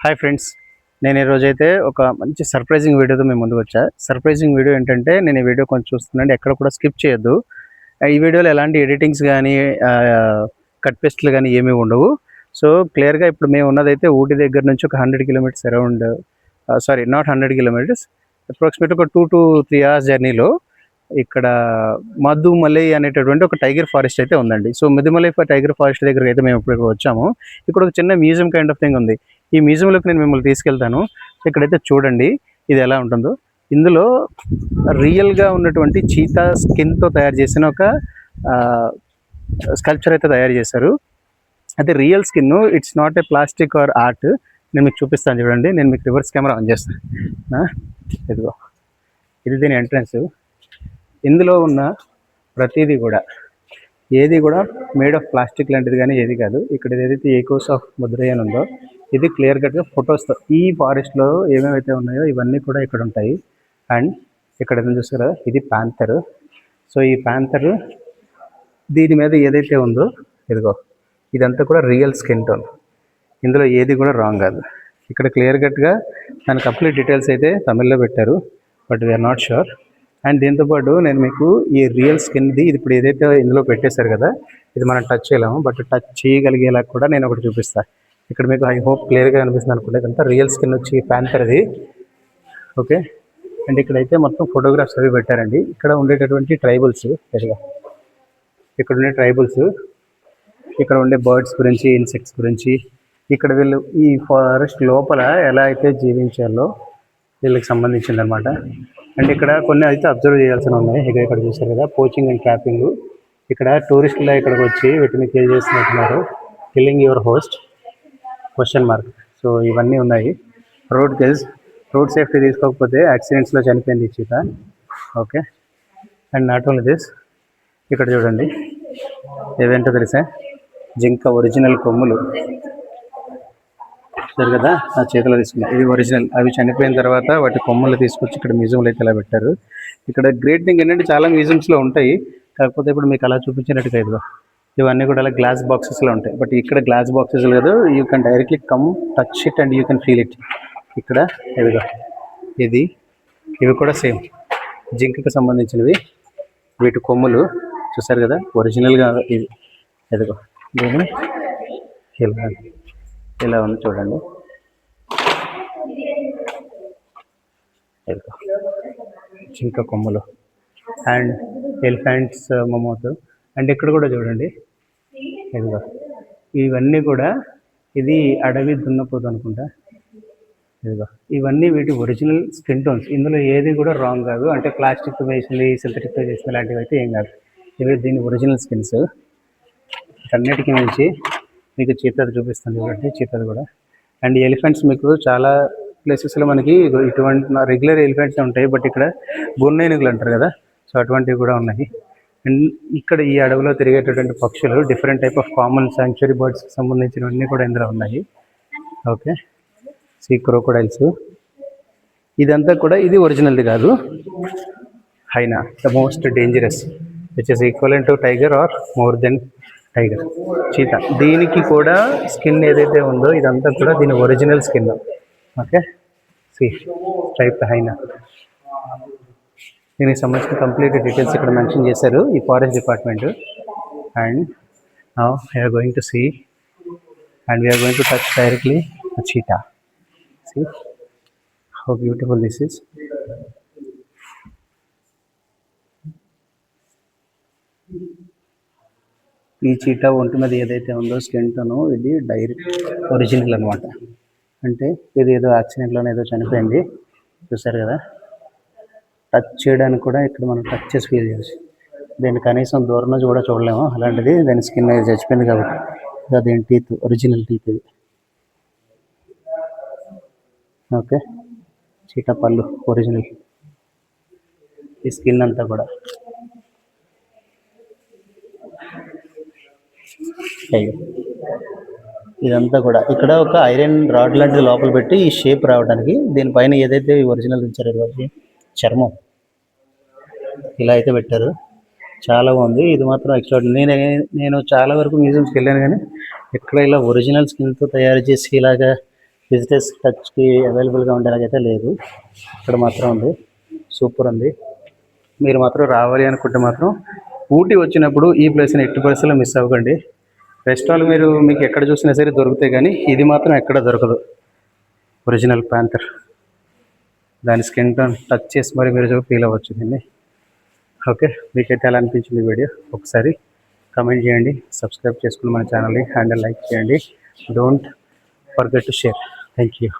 Hi friends, నేను ఈరోజైతే ఒక మంచి సర్ప్రైజింగ్ వీడియోతో మేము ముందుకు వచ్చా. సర్ప్రైజింగ్ వీడియో ఏంటంటే, నేను ఈ వీడియో కొంచెం చూస్తున్నాను, ఎక్కడ కూడా స్కిప్ చేయొద్దు. ఈ వీడియోలో ఎలాంటి ఎడిటింగ్స్ కానీ కట్ పేస్ట్లు కానీ ఏమీ ఉండవు. సో క్లియర్గా ఇప్పుడు మేము ఉన్నదైతే ఊటీ దగ్గర నుంచి ఒక 100 kilometres around, sorry not 100 kilometres, approximate ఒక 2 to 3 hours జర్నీలో ఇక్కడ మధుమలై అనేటటువంటి ఒక టైగర్ ఫారెస్ట్ అయితే ఉందండి. సో మధుమలై టైగర్ ఫారెస్ట్ దగ్గరికి అయితే మేము ఇప్పుడు వచ్చాము. ఇక్కడ ఒక చిన్న మ్యూజియం కైండ్ ఆఫ్ థింగ్ ఉంది. ఈ మ్యూజియంలోకి నేను మిమ్మల్ని తీసుకెళ్తాను. ఇక్కడైతే చూడండి ఇది ఎలా ఉంటుందో. ఇందులో రియల్గా ఉన్నటువంటి చీతా స్కిన్తో తయారు చేసిన ఒక స్కల్ప్చర్ అయితే తయారు చేశారు. అయితే real skin, it's not a plastic are art. నేను మీకు చూపిస్తాను చూడండి. నేను మీకు రివర్స్ కెమెరా ఆన్ చేస్తాను. ఇదిగో, ఇది దీని ఎంట్రన్స్. ఇందులో ఉన్న ప్రతిదీ కూడా ఏది కూడా మేడ్ ఆఫ్ ప్లాస్టిక్ లాంటిది కానీ ఏది కాదు. ఇక్కడ ఏదైతే ఏకోస్ ఆఫ్ మధురై అని ఉందో ఇది క్లియర్ కట్గా ఫొటోస్తో, ఈ ఫారెస్ట్లో ఏమేమైతే ఉన్నాయో ఇవన్నీ కూడా ఇక్కడ ఉంటాయి. అండ్ ఇక్కడ చూసారా, ఇది ప్యాంథర్. సో ఈ ప్యాంథర్ దీని మీద ఏదైతే ఉందో ఇదిగో, ఇదంతా కూడా రియల్ స్కిన్ టోన్. ఇందులో ఏది కూడా రాంగ్ కాదు. ఇక్కడ క్లియర్ కట్గా దాని కంప్లీట్ డీటెయిల్స్ అయితే తమిళ్లో పెట్టారు, but we are not sure. And దీంతోపాటు నేను మీకు ఈ రియల్ స్కిన్ది, ఇది ఇప్పుడు ఏదైతే ఇందులో పెట్టేశారు కదా, ఇది మనం టచ్ చేయలేము, బట్ టచ్ చేయగలిగేలా కూడా నేను ఒకటి చూపిస్తాను. ఇక్కడ మీకు ఐ హోప్ క్లియర్గా అనిపిస్తుంది అనుకుంటే, ఇదంతా రియల్ స్కిన్ వచ్చి ప్యాంథర్ది. ఓకే. అండ్ ఇక్కడైతే మొత్తం ఫోటోగ్రాఫ్స్ అవి పెట్టారండి. ఇక్కడ ఉండేటటువంటి ట్రైబల్స్, ఇక్కడ ఉండే ట్రైబల్స్, ఇక్కడ ఉండే బర్డ్స్ గురించి, ఇన్సెక్ట్స్ గురించి, ఇక్కడ వీళ్ళు ఈ ఫారెస్ట్ లోపల ఎలా అయితే జీవించాలో వీళ్ళకి సంబంధించింది అనమాట. అండ్ ఇక్కడ కొన్ని అయితే అబ్జర్వ్ చేయాల్సి ఉన్నాయి. ఇక్కడ చూసారు కదా, పోచింగ్ అండ్ ట్రాపింగ్. ఇక్కడ టూరిస్టులు ఇక్కడికి వచ్చి వీటిని కిల్ చేస్తున్నట్టున్నారు. Killing your host ? సో ఇవన్నీ ఉన్నాయి. రోడ్ సేఫ్టీ తీసుకోకపోతే యాక్సిడెంట్స్లో చనిపోయింది ఈ cheetah. Okay. And not only this, ఇక్కడ చూడండి ఏవేంటో తెలుసా, జింక ఒరిజినల్ కొమ్ములు సరే కదా, ఆ చేతిలో తీసుకున్నాయి. ఇది ఒరిజినల్. అవి చనిపోయిన తర్వాత వాటి కొమ్ములు తీసుకొచ్చి ఇక్కడ మ్యూజియంలో అయితే ఇలా పెట్టారు. ఇక్కడ గ్రేట్ థింగ్ ఏంటంటే, చాలా మ్యూజియంస్లో ఉంటాయి, కాకపోతే ఇప్పుడు మీకు అలా చూపించినట్టుగా ఇదిగో ఇవన్నీ కూడా అలా గ్లాస్ బాక్సెస్లో ఉంటాయి. బట్ ఇక్కడ గ్లాస్ బాక్సెస్ లేదు, you can directly come touch it and you can feel it. ఇక్కడ ఇదిగో ఇవి కూడా సేమ్ జింకకి సంబంధించినవి. వీటి కొమ్ములు చూసారు కదా, ఒరిజినల్గా ఇది ఇదిగో దీని ఇలా ఉంది చూడండి. ఇదిగో జింక కొమ్ములు అండ్ ఎలిఫెంట్స్ మమోత్. అండ్ ఇక్కడ కూడా చూడండి ఇదిగో ఇవన్నీ కూడా, ఇది అడవి దున్నపోతు అనుకుంటా. ఇదిగో ఇవన్నీ వీటి ఒరిజినల్ స్కిన్ టోన్స్. ఇందులో ఏది కూడా రాంగ్ కాదు. అంటే ప్లాస్టిక్తో వేసింది, సింథటిక్తో చేసిన లాంటివి అయితే ఏం కాదు. ఇవి దీని ఒరిజినల్ స్కిన్స్. అన్నిటికీ మించి మీకు చీతది చూపిస్తాను చూడండి, చీతది కూడా. అండ్ ఎలిఫెంట్స్ మీకు చాలా ప్లేసెస్లో మనకి ఇటువంటి రెగ్యులర్ ఎలిఫెంట్స్ ఉంటాయి, బట్ ఇక్కడ గున్నేనుగులు అంటారు కదా, సో అటువంటివి కూడా ఉన్నాయి. అండ్ ఇక్కడ ఈ అడవిలో తిరిగేటటువంటి పక్షులు, different type of common sanctuary బర్డ్స్కి సంబంధించినవన్నీ కూడా ఇందులో ఉన్నాయి. ఓకే. See crocodiles. ఇదంతా కూడా ఇది ఒరిజినల్ది కాదు. Hyena, the most dangerous, which is equivalent to tiger or more than tiger, cheetah. దీనికి కూడా స్కిన్ ఏదైతే ఉందో ఇదంతా కూడా దీని original skin. Okay. See stripe hyena. దీనికి సంబంధించిన కంప్లీట్ డీటెయిల్స్ ఇక్కడ మెన్షన్ చేశారు ఈ forest department. And now we're going to see and we're going to touch directly a cheetah. See how beautiful this is. ఈ చీటా ఒంటి మీద ఏదైతే ఉందో స్కిన్ టోన్, ఇది డైరెక్ట్ ఒరిజినల్ అనమాట. అంటే ఇది ఏదో యాక్సిడెంట్లోనే ఏదో చనిపోయింది, చూసారు కదా. టచ్ చేయడానికి కూడా ఇక్కడ మనం టచ్ చేసి ఫీల్ చేయొచ్చు. దీన్ని కనీసం దూరం నుంచి కూడా చూడలేము, అలాంటిది దాని స్కిన్ అయితే చచ్చిపోయింది కాబట్టి. అదేంటి టీత్, ఒరిజినల్ టీత్ ఇది. ఓకే. చీటా పళ్ళు ఒరిజినల్. ఈ స్కిన్ అంతా కూడా ఇదంతా కూడా ఇక్కడ ఒక ఐరన్ రాడ్ లాంటిది లోపల పెట్టి ఈ షేప్ రావడానికి, దీనిపైన ఏదైతే ఒరిజినల్ ఉంచారో చర్మం ఇలా అయితే పెట్టారు. చాలా బాగుంది. ఇది మాత్రం ఎక్స్ట్రా. నేను చాలా వరకు మ్యూజియంస్కి వెళ్ళాను, కానీ ఎక్కడ ఇలా ఒరిజినల్ స్కిన్తో తయారు చేసి ఇలాగా విజిటర్స్ టచ్కి అవైలబుల్గా ఉండేలాగైతే లేదు. ఇక్కడ మాత్రం ఉంది, సూపర్ ఉంది. మీరు మాత్రం రావాలి అనుకుంటే మాత్రం ఊటీ వచ్చినప్పుడు ఈ ప్లేస్ని ఎట్టి పరిస్థితుల్లో మిస్ అవ్వకండి. రెస్టారెంట్ మీకు ఎక్కడ చూసినా సరే దొరుకుతాయి, కానీ ఇది మాత్రం ఎక్కడ దొరకదు. ఒరిజినల్ ప్యాంథర్, దాని స్కిన్ టోన్ టచ్ చేసి మరి మీరు ఫీల్ అవ్వచ్చు దీన్ని. ఓకే, మీకైతే ఎలా అనిపించింది వీడియో ఒకసారి కమెంట్ చేయండి, సబ్స్క్రైబ్ చేసుకుని మన ఛానల్ని అండ్ లైక్ చేయండి. Don't forget to share. Thank you.